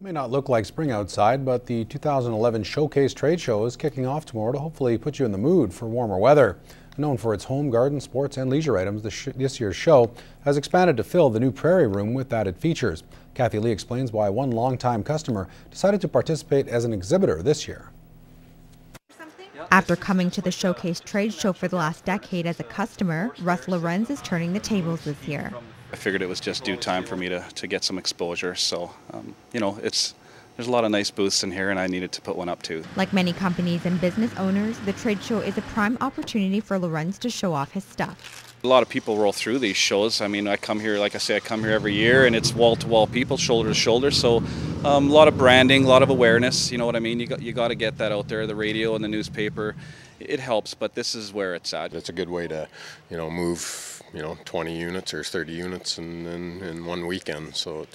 May not look like spring outside, but the 2011 Showcase Trade Show is kicking off tomorrow to hopefully put you in the mood for warmer weather. Known for its home, garden, sports and leisure items, this year's show has expanded to fill the new Prairie Room with added features. Kathy Lee explains why one longtime customer decided to participate as an exhibitor this year. After coming to the Showcase Trade Show for the last decade as a customer, Russ Lorenz is turning the tables this year. I figured it was just due time for me to get some exposure. So, there's a lot of nice booths in here and I needed to put one up too. Like many companies and business owners, the trade show is a prime opportunity for Lorenz to show off his stuff. A lot of people roll through these shows. I mean, I come here, like I say, I come here every year and it's wall-to-wall people, shoulder to shoulder. So a lot of branding, a lot of awareness, you know what I mean? You got to get that out there, the radio and the newspaper. It helps, but this is where it's at. It's a good way to, move, 20 units or 30 units in one weekend. So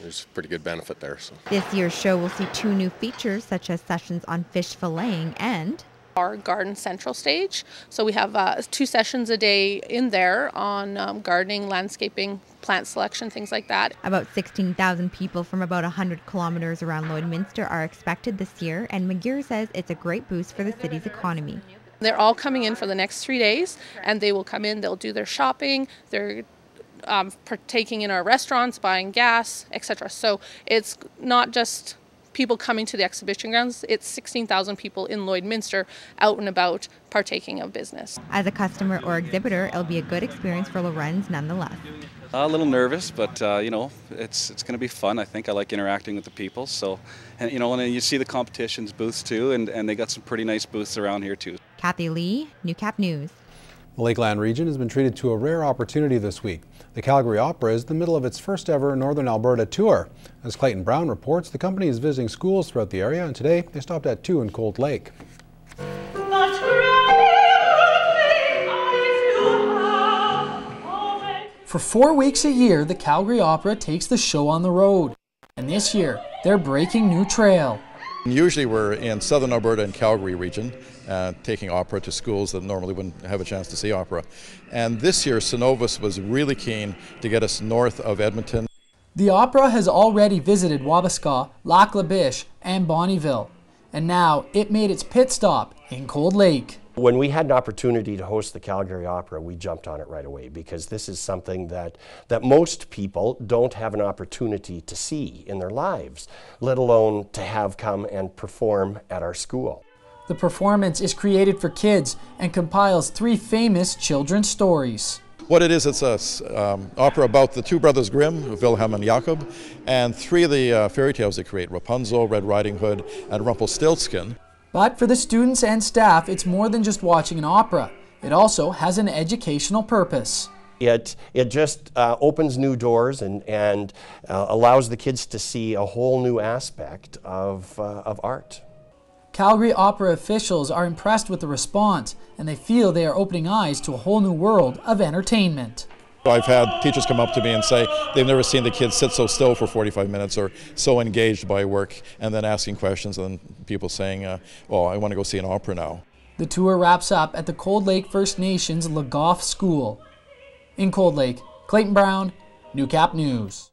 there's a pretty good benefit there. So this year's show will see 2 new features, such as sessions on fish filleting and our garden central stage. So we have 2 sessions a day in there on gardening, landscaping, plant selection, things like that. About 16,000 people from about 100 kilometers around Lloydminster are expected this year, and McGear says it's a great boost for the city's economy. They're all coming in for the next 3 days, and they will come in, they'll do their shopping, they're partaking in our restaurants, buying gas, etc. So it's not just people coming to the exhibition grounds, it's 16,000 people in Lloydminster out and about partaking of business. As a customer or exhibitor, it'll be a good experience for Lorenz nonetheless. A little nervous, but it's going to be fun. I think I like interacting with the people. So, and you see the competitions booths too, and they got some pretty nice booths around here too. Kathy Lee, Newcap News. The Lakeland region has been treated to a rare opportunity this week. The Calgary Opera is in the middle of its first ever Northern Alberta tour. As Clayton Brown reports, the company is visiting schools throughout the area, and today they stopped at 2 in Cold Lake. For 4 weeks a year, the Calgary Opera takes the show on the road. And this year, they're breaking new trail. Usually we're in southern Alberta and Calgary region, taking opera to schools that normally wouldn't have a chance to see opera. And this year, Synovus was really keen to get us north of Edmonton. The opera has already visited Wabasca, Lac La Biche, and Bonnyville. And now it made its pit stop in Cold Lake. When we had an opportunity to host the Calgary Opera, we jumped on it right away because this is something that most people don't have an opportunity to see in their lives, let alone to have come and perform at our school. The performance is created for kids and compiles 3 famous children's stories. What it is, it's an opera about the 2 brothers Grimm, Wilhelm and Jakob, and 3 of the fairy tales they create, Rapunzel, Red Riding Hood, and Rumpelstiltskin. But for the students and staff, it's more than just watching an opera. It also has an educational purpose. It just opens new doors and allows the kids to see a whole new aspect of art. Calgary Opera officials are impressed with the response, and they feel they are opening eyes to a whole new world of entertainment. I've had teachers come up to me and say they've never seen the kids sit so still for 45 minutes or so engaged by work, and then asking questions and people saying, oh, I want to go see an opera now. The tour wraps up at the Cold Lake First Nations Le Goff School. In Cold Lake, Clayton Brown, Newcap News.